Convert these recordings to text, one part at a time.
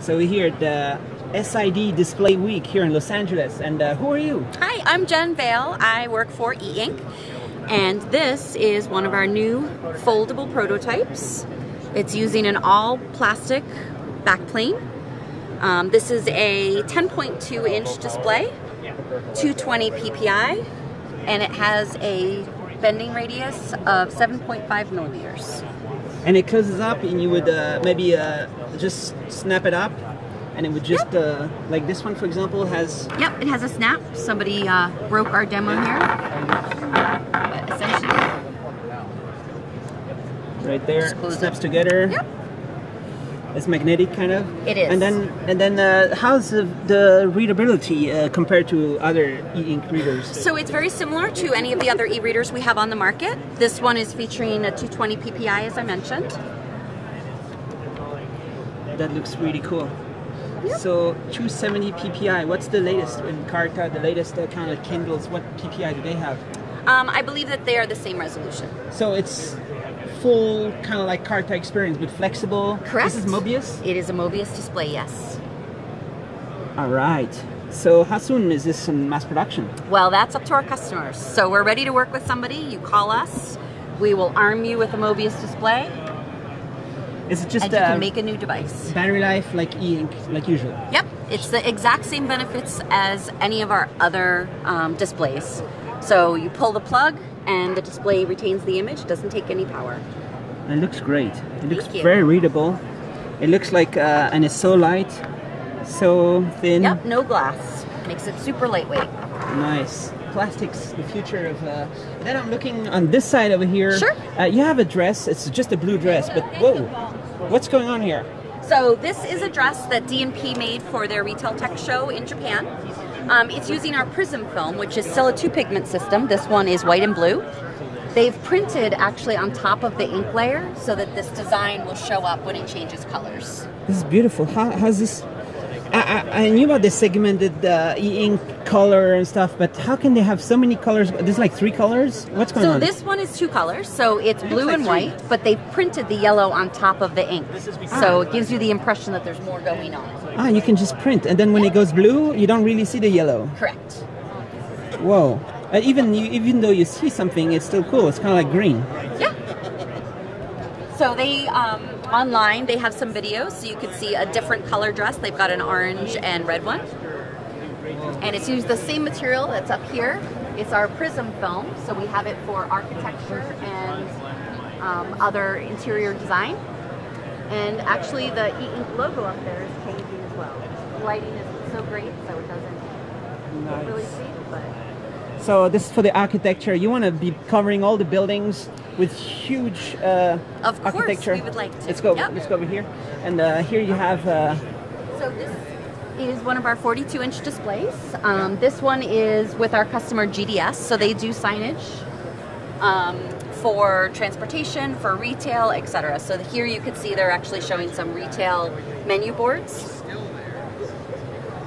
So we're here at the SID Display Week here in Los Angeles. And who are you? Hi, I'm Jen Vale. I work for E-Ink. And this is one of our new foldable prototypes. It's using an all plastic backplane. This is a 10.2 inch display, 220 ppi, and it has a bending radius of 7.5 millimeters. And it closes up, and you would maybe just snap it up, and it would just, like this one, for example, has... Yep, it has a snap. Somebody broke our demo here. But essentially... Right there, snaps together. Yep. It's magnetic, kind of. It is. And then, how's the readability compared to other e-ink readers? So it's very similar to any of the other e-readers we have on the market. This one is featuring a 220 ppi, as I mentioned. That looks really cool. Yep. So 270 ppi. What's the latest in Carta? The latest kind of Kindles? What ppi do they have? I believe that they are the same resolution. So it's full kind of like Carta experience, but flexible. Correct. This is Mobius? It is a Mobius display, yes. All right. So how soon is this in mass production? Well, that's up to our customers. So we're ready to work with somebody. You call us. We will arm you with a Mobius display. Is it just and you can make a new device. Battery life like e-ink, like usual? Yep. It's the exact same benefits as any of our other displays. So you pull the plug and the display retains the image, doesn't take any power. It looks great. It looks very readable. It looks like, and it's so light, so thin. Yep, no glass. Makes it super lightweight. Nice. Plastic's the future of... Then I'm looking on this side over here. Sure. You have a dress, it's just a blue dress, but whoa, what's going on here? So this is a dress that D&P made for their Retail Tech Show in Japan. It's using our Prism film, which is still a two-pigment system. This one is white and blue. They've printed actually on top of the ink layer so that this design will show up when it changes colors. This is beautiful. How's this? I knew about the segmented e-ink color and stuff, but how can they have so many colors? There's like 3 colors? What's going on? So this one is 2 colors. So it's blue and white, but they've printed the yellow on top of the ink. So it gives you the impression that there's more going on. Ah, you can just print, and then when it goes blue, you don't really see the yellow. Correct. Whoa. Even though you see something, it's still cool. It's kind of like green. Yeah. So they, online, they have some videos, so you can see a different color dress. They've got an orange and red one. And it's used the same material that's up here. It's our Prism film, so we have it for architecture and other interior design. And actually the E-Ink logo up there is changing as well. The lighting is so great, so it doesn't really see, but... So this is for the architecture. You want to be covering all the buildings with huge of course, architecture. We would like to. Let's go. Yep. Let's go over here. And here you have. So this is one of our 42-inch displays. This one is with our customer GDS, so they do signage for transportation, for retail, etc. So here you can see they're actually showing some retail menu boards.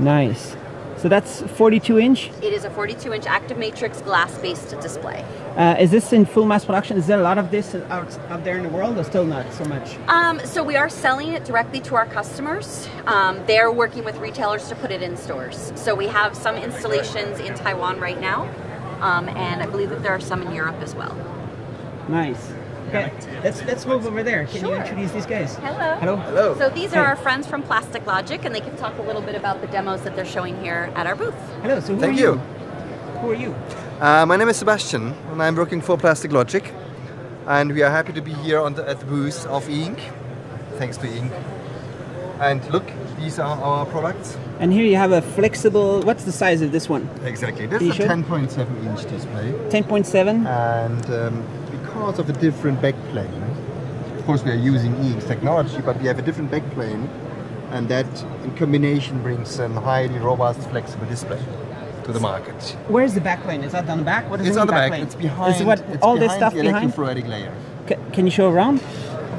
Nice. So that's 42 inch? It is a 42 inch active matrix glass-based display. Is this in full mass production? Is there a lot of this out there in the world, or still not so much? So we are selling it directly to our customers. They're working with retailers to put it in stores. So we have some installations in Taiwan right now, and I believe that there are some in Europe as well. Nice. Okay, let's move over there. Can you introduce these guys? Hello. Hello. Hello. So these are our friends from Plastic Logic, and they can talk a little bit about the demos that they're showing here at our booth. Hello. So Thank you. Who are you? My name is Sebastian, and I'm working for Plastic Logic. And we are happy to be here at the booth of E-Ink. Thanks to E-Ink. And look, these are our products. And here you have a flexible. What's the size of this one? Exactly. This is a 10.7 inch display. 10.7. And because of a different backplane, of course we are using E-Ink's technology, but we have a different backplane, and that in combination brings a highly robust, flexible display to the market. Where's the backplane? Is that on the back? What is it's on the back. Backplane? It's behind. Is what, all this stuff the behind? electrophoretic layer. Can you show around?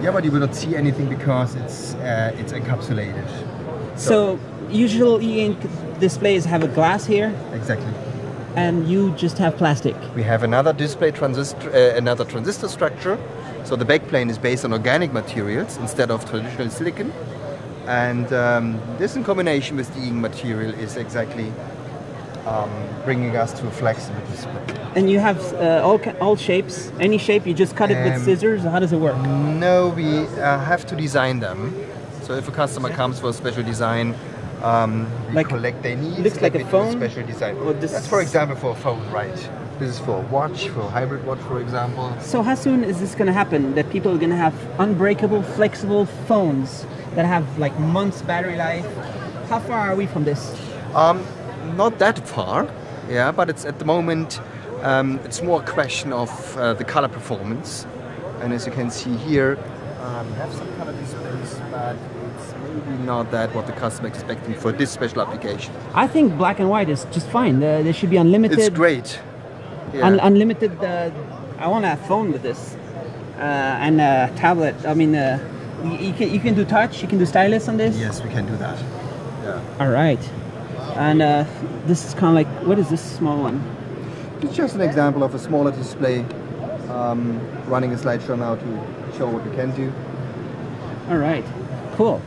Yeah, but you will not see anything because it's encapsulated. So usual E-Ink displays have a glass here. Exactly. And you just have plastic. We have another display transistor, another transistor structure. So the backplane is based on organic materials instead of traditional silicon. And this in combination with the e-ink material is exactly bringing us to a flexible display. And you have all shapes, any shape, you just cut it with scissors? How does it work? No, we have to design them. So if a customer comes for a special design, we collect their needs. Looks like a phone? Special design. Or That's for example for a phone, right? This is for a watch, for a hybrid watch, for example. So how soon is this going to happen? That people are going to have unbreakable, flexible phones that have like months battery life? How far are we from this? Not that far, yeah, but it's at the moment, it's more a question of the color performance. And as you can see here, we have some color displays, but it's maybe not that what the customer is expecting for this special application. I think black and white is just fine. There should be unlimited. It's great. Yeah. Unlimited. I want a phone with this and a tablet. I mean, you can do touch. You can do stylus on this. Yes, we can do that. Yeah. All right. And this is kind of like, what is this small one? It's just an example of a smaller display, running a slideshow now to show what we can do. All right, cool.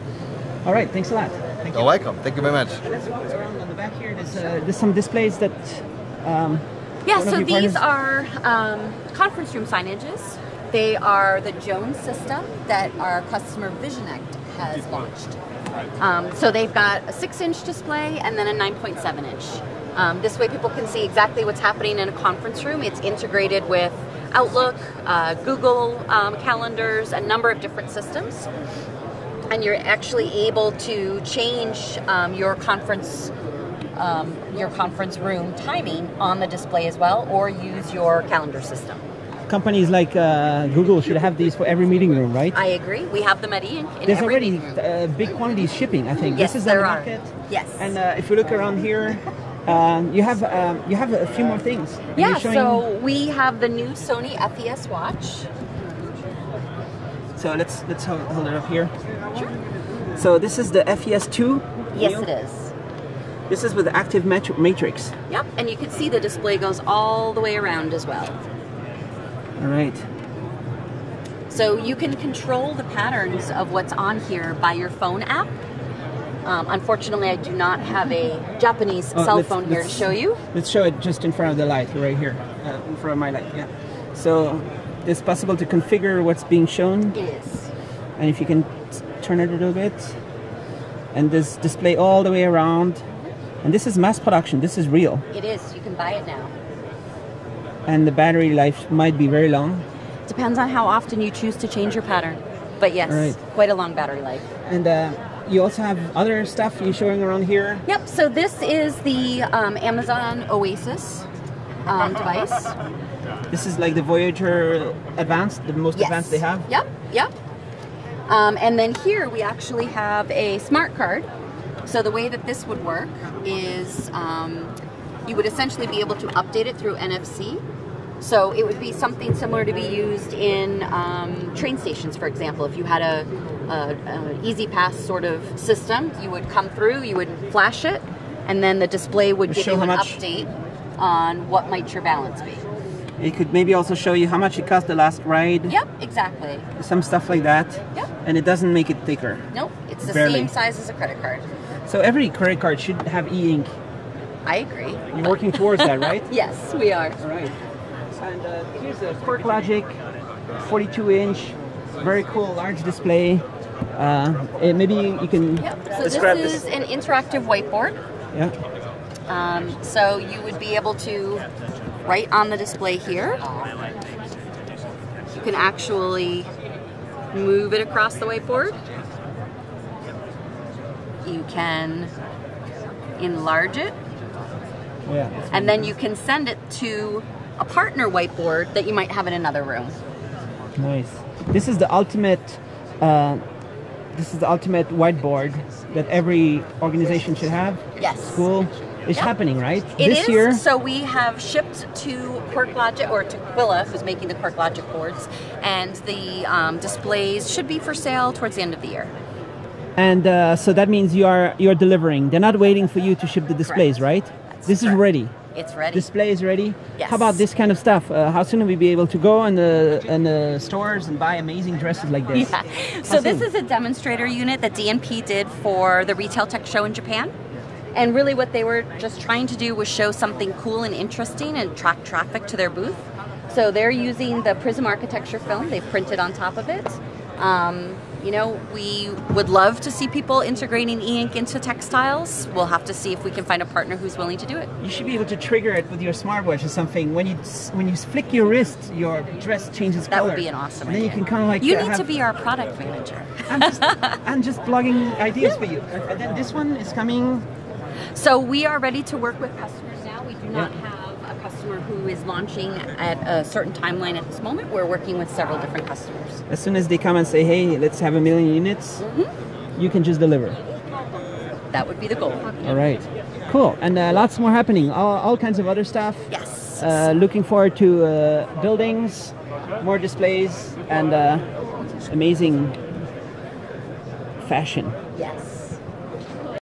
All right, thanks a lot. You're welcome. Thank you very much. Let's go around on the back here. There's some displays that. Yeah, so these are conference room signages. They are the Jones system that our customer VisionAct has launched. So they've got a 6-inch display and then a 9.7-inch. This way people can see exactly what's happening in a conference room. It's integrated with Outlook, Google calendars, a number of different systems. And you're actually able to change your conference room timing on the display as well, or use your calendar system. Companies like Google should have these for every meeting room, right? I agree. We have them at e-ink. There's already big quantities shipping, I think. Yes, this is there the are. market. Yes. And if you look around here, you have a few more things. Yeah. So we have the new Sony FES watch. So let's hold it up here. Sure. So this is the FES 2. Yes, it is. This is with active matrix. Yep, and you can see the display goes all the way around as well. All right. So you can control the patterns of what's on here by your phone app. Unfortunately, I do not have a Japanese cell phone here to show you. Let's show it just in front of the light, right here, in front of my light, yeah. So it's possible to configure what's being shown. It is. And if you can turn it a little bit, and this display all the way around. And this is mass production, this is real. It is, you can buy it now. And the battery life might be very long. Depends on how often you choose to change your pattern. But yes, quite a long battery life. And you also have other stuff you're showing around here? Yep, so this is the Amazon Oasis device. This is like the Voyager Advanced, the most advanced they have? Yep. And then here we actually have a smart card. So the way that this would work is you would essentially be able to update it through NFC. So it would be something similar to be used in train stations, for example. If you had a Easy Pass sort of system, you would come through, you would flash it, and then the display would give you an update on what might your balance be. It could maybe also show you how much it cost the last ride. Yep, exactly. Some stuff like that. Yep. And it doesn't make it thicker. Nope, it's the same size as a credit card. So every credit card should have e-ink. I agree. You're working towards that, right? Yes, we are. All right. And here's a QuirkLogic 42-inch, very cool, large display. Maybe you can describe this. This is an interactive whiteboard. Yeah. So you would be able to write on the display here. You can actually move it across the whiteboard. You can enlarge it. Yeah. And then you can send it to a partner whiteboard that you might have in another room. Nice. This is the ultimate. This is the ultimate whiteboard that every organization should have. Yes. School. It's happening, right? This year. So we have shipped to QuirkLogic, or to Quilla, who's making the QuirkLogic boards, and the displays should be for sale towards the end of the year. And so that means you're delivering. They're not waiting for you to ship the displays, right? That's this correct. is ready. It's ready. Display is ready. Yes. How about this kind of stuff? How soon will we be able to go in the stores and buy amazing dresses like this? Yeah. So this is a demonstrator unit that DNP did for the Retail Tech Show in Japan. And really what they were just trying to do was show something cool and interesting and attract traffic to their booth. So they're using the Prism architecture film. They've printed on top of it. You know, we would love to see people integrating e-ink into textiles. We'll have to see if we can find a partner who's willing to do it. You should be able to trigger it with your smartwatch or something. When you flick your wrist, your dress changes color. That would be an awesome and idea. then you can kind of like... You need to be our product manager. I'm just blogging ideas for you. And then this one is coming... So we are ready to work with customers now. We do not have a customer who is launching at a certain timeline at this moment. We're working with several different customers. As soon as they come and say, hey, let's have 1 million units, you can just deliver. That would be the goal. All right. Cool. And lots more happening. All kinds of other stuff. Yes. Looking forward to buildings, more displays, and amazing fashion. Yes.